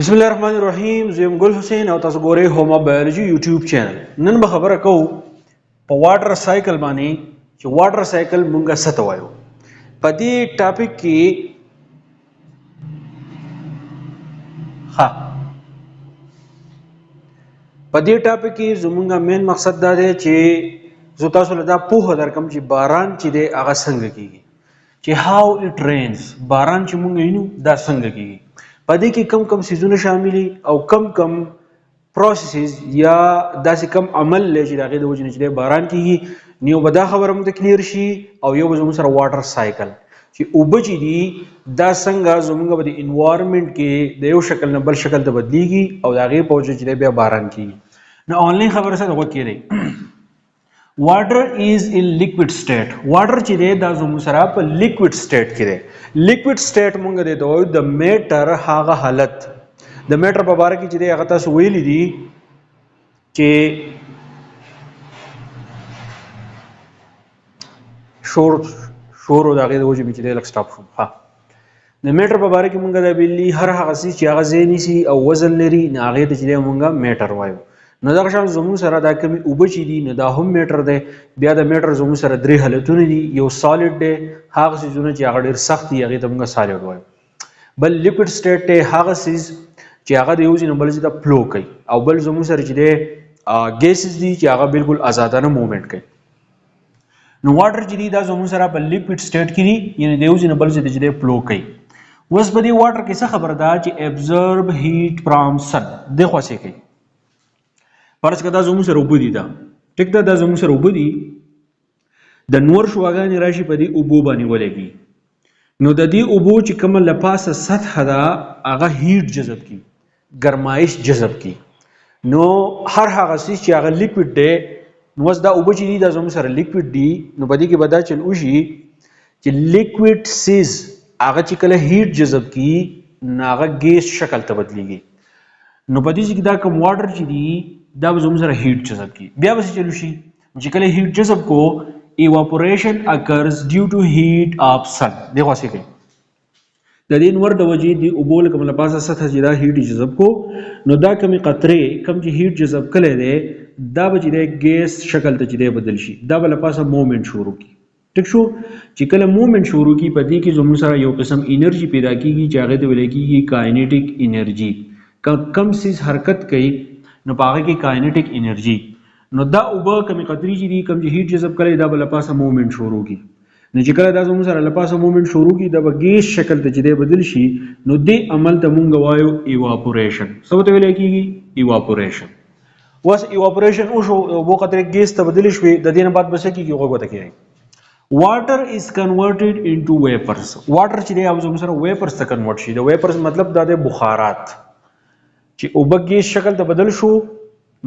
بسم الله الرحمن الرحیم. زیم ګل حسین او تاسو ګورئ هوما بایولوژي یوټیوب چینل. نن به خبره کوو په واټر سایکل باندې چې واټر سایکل مونږه څه ته وایو. په دې ټاپک کې زمونږه مین مقصد دا دی چې زه تاسو له دا پوهه درکم چې باران چې دی هغه څنګه کیږي، چې هاو اټ رینز، باران چې مونږ وینو دا څنګه کیږي، په دې کې کم کم سیزونه شاملي او کم کم پروسیسز یا داسې کم عمل لري چې د هغې د وجې نه چې دی باران کیږي. نو به دا خبره موږ ته کلیر شي او یو به زموږ سره واټر سایکل چې اوبه چې دي دا څنګه زموږ په د انوایرمنټ کې د یو شکل نه بل شکل ته بدلیږي او د هغې په وجه چې دی بیا باران کیږي. نو آنلاین خبره سره غوږ کېږدئ. واټر از ان لیکوډ سټیټ. واټر چې دی دا زموږ سره په لیکوډ سټیټ کې دی. لیکوډ سټیټ مونږ دی ته وایو د میټر هغه حالت. د میټر په باره کې چې دی هغه تاسو ویلي دي چې شور او د هغې د وجې مې چې دی لږ سټاپ شوم. د میټر په باره کې مونږ دا ویلي هر هغه څیز چې هغه ځای نیسي او وزن لري نو هغې ته چې دی مونږ میټر وایو. نو دغه شان زموږ سره دا کومې اوبه چې دي نو دا هم میټر دی. بیا د میټر زموږ سره درې حالتونه دي. یو سالډ دی، هغه څیزونه چې هغه ډېر سخت دي هغې ته موږ سالډ وایو. بل لیکوډ سټیټ دی، هغه څیز چې هغه د یو ځای نه بل ځای ته فلو کوي. او بل زموږ سره چې دی ګیسز دي چې هغه بالکل ازادانه موومنټ کوي. نو واټر چې دی دا زموږ سره په لیکوډ سټیټ کې دي، یعنې د یو ځای نه بل ځای ته چې دی فلو کوي. اوس په دې واټر کې څه خبره ده چې ابزرب هیټ فرام سن دغه څه کوي. فرض کړه دا زموږ سره اوبه دي، دا ټیک ده، دا زموږ سره اوبه دي، د نور شواګانې راشي په دې اوبو باندې ولګي. نو د دې اوبو چې کومه له پاسه سطحه ده هغه هیټ جذب کړي، ګرمایش جذب کړي. نو هر هغه څیز چې هغه لیکوډ دی، نو اوس دا اوبه چې دي دا زموږ سره لیکوډ دي. نو په دې کې به دا چل وشي چې لیکوډ څیز هغه چې کله هیټ جذب کړي نو هغه ګیس شکل ته بدلیږي. نو په دې کې دا کوم واټر چې دي دا به زموږ سره هیټ جذب کړي. بیا به څه چل وشي چې کله هیټ جذب کو evaporation occurs due to heat of sun. دغه څه کوي د دې نور د وجې د اوبو له کومه پاسه سطح چې دا هیټ جذب کو نو دا کمې قطرې کم چې هیټ جذب کړی دی دا به چې دی ګیس شکل ته چې دی بدل شي، دا به له پاسه موومنټ شروع کړي. ټیک شو. چې کله موومنټ شروع کړي په دې کې زموږ سره یو قسم انرژي پیدا کېږي چې هغې ته ویل کېږي کاینیټیک انرژي. کم څیز حرکت کوي نو په هغه کې کاینیټیک انرژي. نو دا اوبه کمې قطرې چې دي کم چې هیټ جذب کړی دا به له پاسه موومنټ شروع کړي. نو چې کله دا زموږ سره له پاسه موومنټ شروع کړي دا به ګیس شکل ته چې دی بدل شي. نو دې عمل ته مونږ وایو ایواپوریشن. څه ورته ویلی کېږي؟ ایواپوریشن. اوس ایواپوریشن وشو، اوبو قطرې ګیس ته بدلې شوې، د دې نه بعد به څه کېږي؟ غوږ ورته کېږي. واټر از کنورټډ انټو ویپرز. واټر چې دی هغه زموږ سره ویپرز ته کنورټ شي. د ویپرز مطلب دا دی بخارات. چې اوبه ګیس شکل ته بدل شو،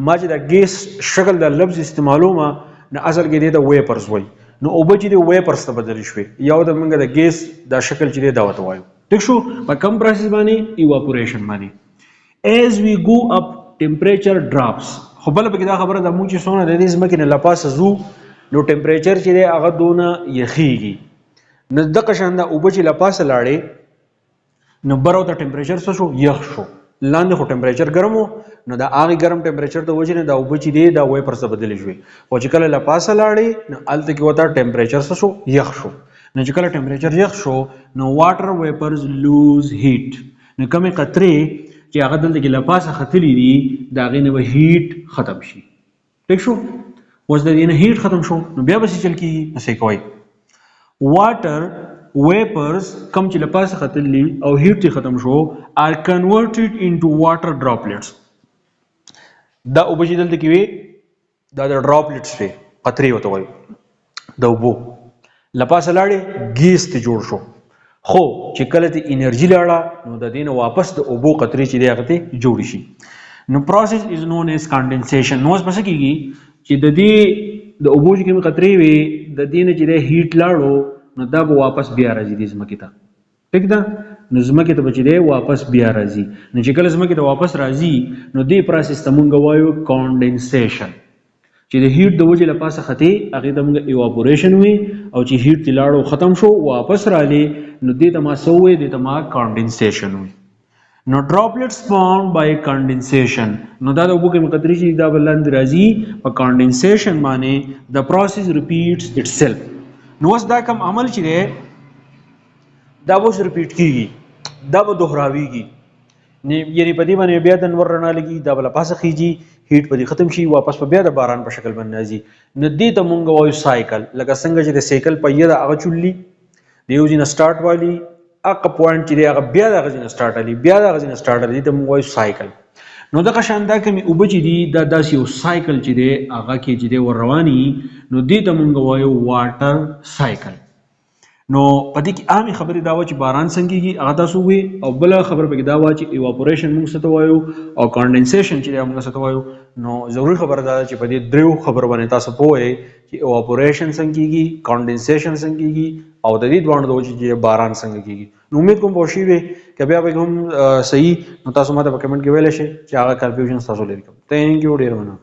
ما چې دا ګیس شکل د لفظ استعمالوم نه اصل کې دی د ویپرز وایي. نو اوبه چې دی ویپرز ته بدل شوې یا د موږ د ګیس دا شکل چې دی دا ورته وایو. ټیک شو. په کوم پروسس باندې؟ ایواپوریشن باندې. as we go up temperature drops. خو بله پکې دا خبره ده موږ چې څومره د دې ځمکې نه له پاسه ځو نو ټمپریچر چې دی هغه دونه یخیږي. نو دغه شان دا اوبه چې له پاسه لاړې نو بر او ته ټمپریچر څه شو؟ یخ شو. لاندې خو ټمپریچر ګرم و نو د هغې ګرم ټمپریچر د وجې نه دا اوبه چې دی دا ویپرز ته بدلې شوې. خو چې کله له پاسه لاړې نو هلته کې ورته ټمپریچر څه شو؟ یخ شو. نو چې کله ټمپریچر یخ شو نو واټر ویپرز لوز هیټ. نو کمې قطرې چې هغه دلته کې له پاسه ختلي دي د هغې نه به هیټ ختم شي. ټیک شو. اوس د دې نه هیټ ختم شو نو بیا به څه چل کېږي؟ څه کوئ؟ واټر ویپرز کم چې له پاسه ختلي او هیټ یې ختم شو are converted into water droplets. دا اوبه چې دلته کې وي دا د ډراپلیټس وي، قطرې ورته وایو د اوبو. له پاسه لاړې ګیس ته جوړ شو، خو چې کله ته انرژي لاړه نو د دې نه واپس د اوبو قطرې چې دی هغه ته جوړې شي. نو پروسس از نون ایز کانډنسیشن. نو اوس به څه کېږي چې د دې د اوبو چې کومې قطرې وي د دې نه چې دی هیټ لاړو نو دا به واپس بیا راځي دې ځمکې ته. ټیک ده. نو ځمکې ته به چې دی واپس بیا راځي. نو چې کله ځمکې ته واپس راځي نو دې پروسس ته مونږ وایو کانډنسیشن. چې د هیټ د وجې له پاسه ختې هغې ته مونږ ایواپوریشن وي، او چې هیټ ترې لاړو ختم شو واپس رالی نو دې ته ما څه ووایي؟ دې ته ما کانډنسیشن وي. نو droplets formed by condensation نو دا د اوبو کې مقطرې چې دا بلند راځي په condensation باندې the process repeats itself نو اوس دا کوم عمل چې دی دا اوس ریپیټ کیږي دا به دوهراویږي یعنی په دې باندې بیا د نور رڼا لګي دا بل پاسه خيږي هیټ په دې ختم شي واپس په بیا د باران په شکل باندې راځي نو دې ته مونږ وایو سایکل لکه څنګه چې د سایکل په یده هغه چولي د یو ځین سٹارټ والی اق پوینټ چې هغه بیا د غزين سٹارټ علي بیا د غزين سٹارټ علي د موږ وایو سایکل نو دغه شاندا کمی اوبه چې دي دا داسې یو سایکل چې دی هغه کې چې دی ور رواني نو دې ته موږ وایو واټر سایکل نو پدې کې عامي خبرې دا و چې باران څنګه کیږي هغه تاسو وي او بل خبر پکې دا و چې ایواپوریشن موږ څه ته وایو او کانډنسیشن چې موږ څه ته وایو نو ضروري خبره ده چې په دې درو خبر باندې تاسو پوهی چې ایواپوریشن څنګه کیږي کانډنسیشن څنګه کیږي او د دې دوه د وجې چې باران څنګه کیږي نو امید کوم پوه شئ که بیا به هم صحیح نو تاسو ماته په کمنټ کې ویل شئ چې هغه کنفیوژن تاسو لري ثانک یو ډیر مننه